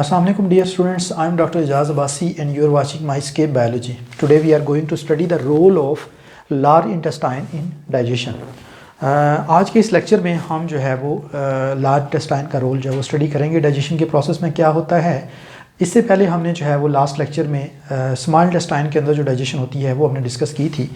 Assalamualaikum dear students, I am Dr. Ijaz Abbasi and you are watching MyScape Biology. Today we are going to study the role of large intestine in digestion. आज के इस lecture में हम जो है वो large intestine का role जो है वो स्टडी करेंगे। डाइजेशन के प्रोसेस में क्या होता है। इससे पहले हमने जो है वो लास्ट लेक्चर में स्मॉल इंटेस्टाइन के अंदर जो डाइजेशन होती है वो हमने डिस्कस की थी।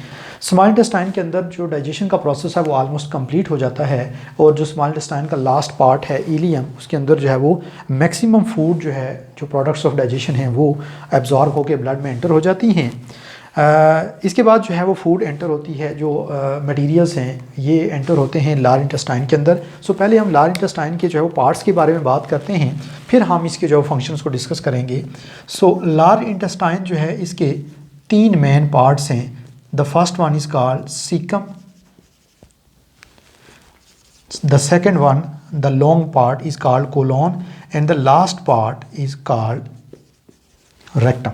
स्मॉल इंटेस्टाइन के अंदर जो डाइजेशन का प्रोसेस है वो ऑलमोस्ट कंप्लीट हो जाता है और जो स्मॉल इंटेस्टाइन का लास्ट पार्ट है इलियम, उसके अंदर जो है वो मैक्सिमम फूड जो है जो प्रोडक्ट्स ऑफ डाइजेशन हैं वो एब्जॉर्ब होकर ब्लड में एंटर हो जाती हैं। इसके बाद जो है वो फूड एंटर होती है, जो मटेरियल्स हैं ये एंटर होते हैं लार्ज इंटेस्टाइन के अंदर। सो पहले हम लार्ज इंटेस्टाइन के जो है वो पार्ट्स के बारे में बात करते हैं, फिर हम इसके जो फंक्शंस को डिस्कस करेंगे। सो लार्ज इंटेस्टाइन जो है इसके तीन मेन पार्ट्स हैं। The first one is called caecum, the second one the long part is called colon and the last part is called rectum.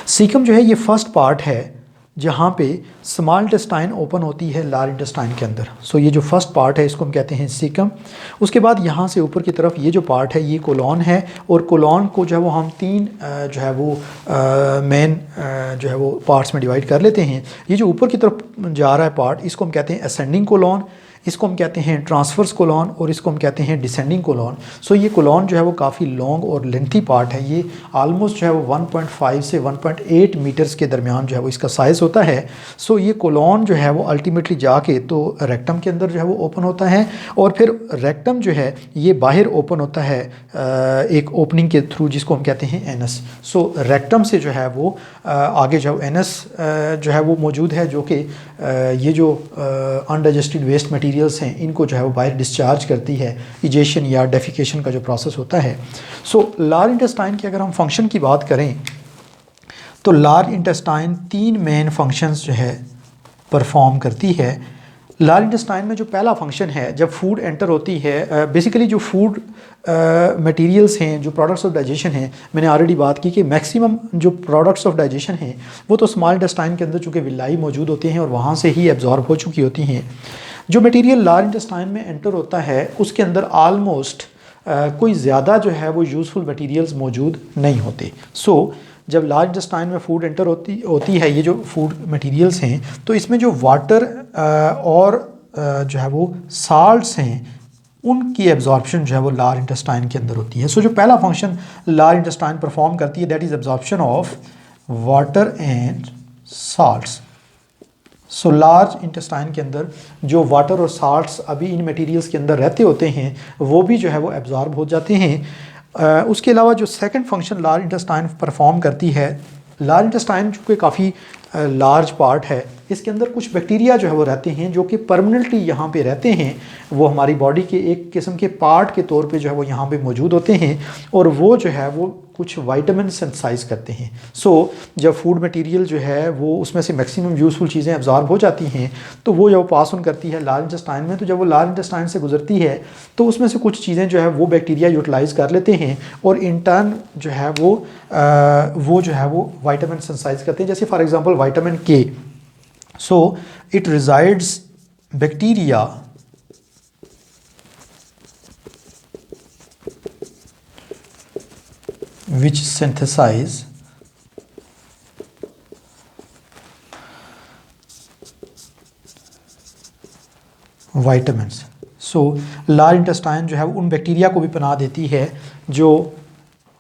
Caecum जो है ये फर्स्ट पार्ट है जहाँ पे स्मॉल इंटेस्टाइन ओपन होती है लार्ज इंटेस्टाइन के अंदर। सो ये जो फर्स्ट पार्ट है इसको हम कहते हैं सीकम। उसके बाद यहाँ से ऊपर की तरफ ये जो पार्ट है ये कोलॉन है, और कोलॉन को जो है वो हम तीन जो है वो मेन जो है वो पार्ट्स में डिवाइड कर लेते हैं। ये जो ऊपर की तरफ जा रहा है पार्ट इसको हम कहते हैं असेंडिंग कोलॉन, इसको हम कहते हैं ट्रांसवर्स कोलॉन और इसको हम कहते हैं डिसेंडिंग कोलॉन। सो ये कोलॉन जो है वो काफ़ी लॉन्ग और लेंथी पार्ट है। ये ऑलमोस्ट जो है वो 1.5 से 1.8 मीटर्स के दरमियान जो है वो इसका साइज़ होता है। सो ये कोलॉन जो है वो अल्टीमेटली जाके तो रेक्टम के अंदर जो है वो ओपन होता है, और फिर रेक्टम जो है ये बाहर ओपन होता है एक ओपनिंग के थ्रू जिसको हम कहते हैं एनस। सो रेक्टम से जो है वो आगे जो एनस जो है वो मौजूद है, जो कि ये जो अनडाइजेस्टेड वेस्ट मटीरियल्स हैं इनको जो है वो बाहर डिस्चार्ज करती है, इजेशन या डेफिकेशन का जो प्रोसेस होता है। सो लार्ज इंटेस्टाइन की अगर हम फंक्शन की बात करें तो लार्ज इंटेस्टाइन तीन मेन फंक्शंस जो है परफॉर्म करती है। लार्ज इंटेस्टाइन में जो पहला फंक्शन है जब फूड एंटर होती है, बेसिकली जो फूड मटेरियल्स हैं, जो प्रोडक्ट्स ऑफ डाइजेशन हैं, मैंने ऑलरेडी बात की कि मैक्सिमम जो प्रोडक्ट्स ऑफ डाइजेशन हैं वो तो स्मॉल इंटेस्टाइन के अंदर चूँकि विलाई मौजूद होते हैं और वहाँ से ही एब्जॉर्ब हो चुकी होती हैं। जो मटेरियल लार्ज इंटेस्टाइन में एंटर होता है उसके अंदर ऑलमोस्ट कोई ज़्यादा जो है वो यूज़फुल मटेरियल्स मौजूद नहीं होते। सो जब लार्ज इंटेस्टाइन में फूड एंटर होती है ये जो फूड मटेरियल्स हैं, तो इसमें जो वाटर और जो है वो साल्ट्स हैं उनकी एब्जॉर्प्शन जो है वो लार्ज इंटेस्टाइन के अंदर होती है। सो जो पहला फंक्शन लार्ज इंटेस्टाइन परफॉर्म करती है that is absorption of water and salts. So large intestine के अंदर जो वाटर और साल्ट्स अभी इन मटेरियल्स के अंदर रहते होते हैं वो भी जो है वो एब्जॉर्ब हो जाते हैं। उसके अलावा जो second function large intestine perform करती है, लार्ज इंटेस्टाइन चूँकि काफ़ी लार्ज पार्ट है, इसके अंदर कुछ बैक्टीरिया जो है वो रहते हैं जो कि परमानेंटली यहाँ पे रहते हैं। वो हमारी बॉडी के एक किस्म के पार्ट के तौर पे जो है वो यहाँ पे मौजूद होते हैं और वो जो है वो कुछ विटामिन सिंथेसाइज करते हैं। सो जब फूड मटेरियल जो है वो उसमें से मैक्सिमम यूज़फुल चीज़ें एब्जॉर्ब हो जाती हैं तो वो जब पास ऑन करती है लार्ज इंटेस्टाइन में, तो जब वो लार्ज इंटेस्टाइन से गुजरती है तो उसमें से कुछ चीज़ें जो है वो बैक्टीरिया यूटिलाइज़ कर लेते हैं और इन टर्न जो है वो जो है वो विटामिन सिंथेसाइज करते हैं। जैसे फॉर एग्जांपल विटामिन के, so it resides bacteria which synthesize vitamins। so large intestine जो है उन बैक्टीरिया को भी पनाह देती है जो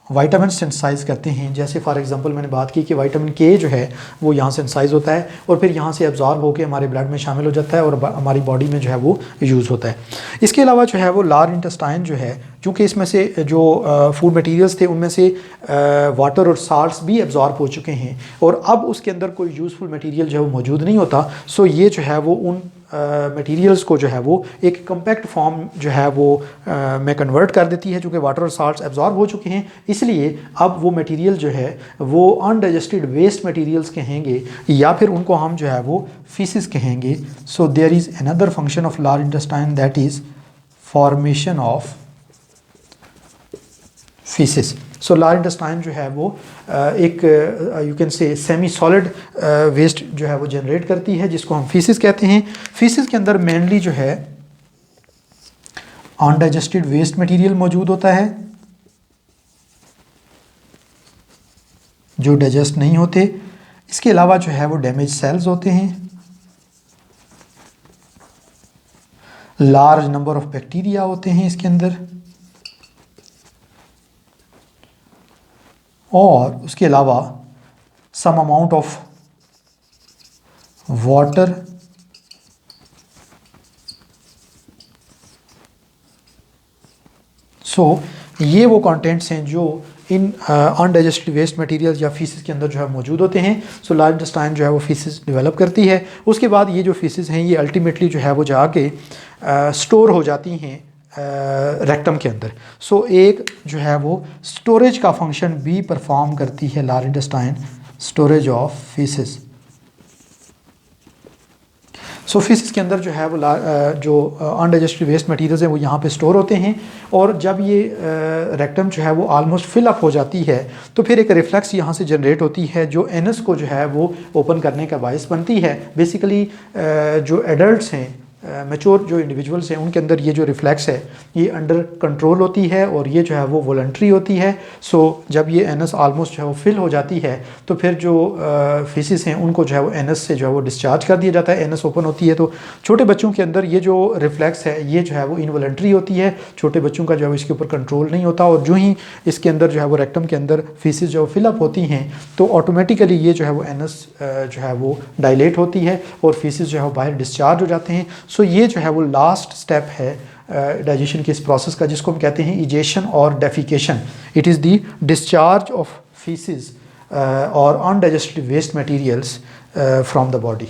विटामिन सिंथेसाइज करते हैं। जैसे फॉर एग्जांपल मैंने बात की कि विटामिन के जो है वो यहाँ सिंथेसाइज होता है और फिर यहाँ से एब्जॉर्ब होकर हमारे ब्लड में शामिल हो जाता है और हमारी बॉडी में जो है वो यूज़ होता है। इसके अलावा जो है वो लार्ज इंटेस्टाइन जो है चूँकि इसमें से जो फूड मटेरियल्स थे उनमें से वाटर और साल्ट्स भी एब्जॉर्ब हो चुके हैं और अब उसके अंदर कोई यूज़फुल मटेरियल जो है वो मौजूद नहीं होता। सो ये जो है वो उन मटेरियल्स को जो है वो एक कम्पैक्ट फॉर्म जो है वो में कन्वर्ट कर देती है। चूँकि वाटर और साल्ट्स एब्जॉर्ब हो चुके हैं इसलिए अब वो मटेरियल जो है वो अनडाइजेस्टेड वेस्ट मटेरियल्स कहेंगे या फिर उनको हम जो है वो फीसिस कहेंगे। So there is another function of large intestine that is formation of faeces. So large intestine जो है वो एक you can say semi solid waste जो है वो जनरेट करती है जिसको हम फीसिस कहते हैं। फीसिस के अंदर मेनली जो है अनडाइजेस्टेड वेस्ट मटेरियल मौजूद होता है जो डाइजेस्ट नहीं होते। इसके अलावा जो है वो डैमेज सेल्स होते हैं, लार्ज नंबर ऑफ बैक्टीरिया होते हैं इसके अंदर, और उसके अलावा सम अमाउंट ऑफ वाटर ये वो कंटेंट्स हैं जो इन अनडाइजेस्टेड वेस्ट मटेरियल्स या फीसिस के अंदर जो है मौजूद होते हैं। लार्ज इंटेस्टाइन जो है वो फीसिस डेवलप करती है। उसके बाद ये जो फीसिस हैं ये अल्टीमेटली जो है वो जाके स्टोर हो जाती हैं रेक्टम के अंदर। एक जो है वो स्टोरेज का फंक्शन भी परफॉर्म करती है large intestine, storage of faeces. Faeces के अंदर जो है वो जो अनडाइजेस्टेड वेस्ट मटेरियल्स हैं वो यहाँ पे स्टोर होते हैं, और जब ये रेक्टम जो है वो ऑलमोस्ट फिल अप हो जाती है तो फिर एक रिफ्लेक्स यहाँ से जनरेट होती है जो एनस को जो है वो ओपन करने का बायस बनती है। बेसिकली जो एडल्ट्स हैं, मैच्योर जो इंडिविजुअल्स हैं, उनके अंदर ये जो रिफ्लेक्स है ये अंडर कंट्रोल होती है और ये जो है वो वॉलंटरी होती है। जब ये एनस ऑलमोस्ट जो है वो फिल हो जाती है तो फिर जो फीसिस हैं उनको जो है वो एनस से जो है वो डिस्चार्ज कर दिया जाता है। एनस ओपन होती है तो छोटे बच्चों के अंदर ये जो रिफ्लेक्स है ये जो है वो इनवॉलंटरी होती है, छोटे बच्चों का जो है वो इसके ऊपर कंट्रोल नहीं होता, और जो ही इसके अंदर जो है वो रेक्टम के अंदर फीसिस जो फिलअप होती हैं तो ऑटोमेटिकली ये जो है वो एनस जो है वो डायलेट होती है और फीसिस जो है वो बाहर डिस्चार्ज हो जाते हैं। ये जो है वो लास्ट स्टेप है डाइजेशन के इस प्रोसेस का, जिसको हम कहते हैं इजेशन और defecation. It is the discharge of faeces और undigested waste materials from the body.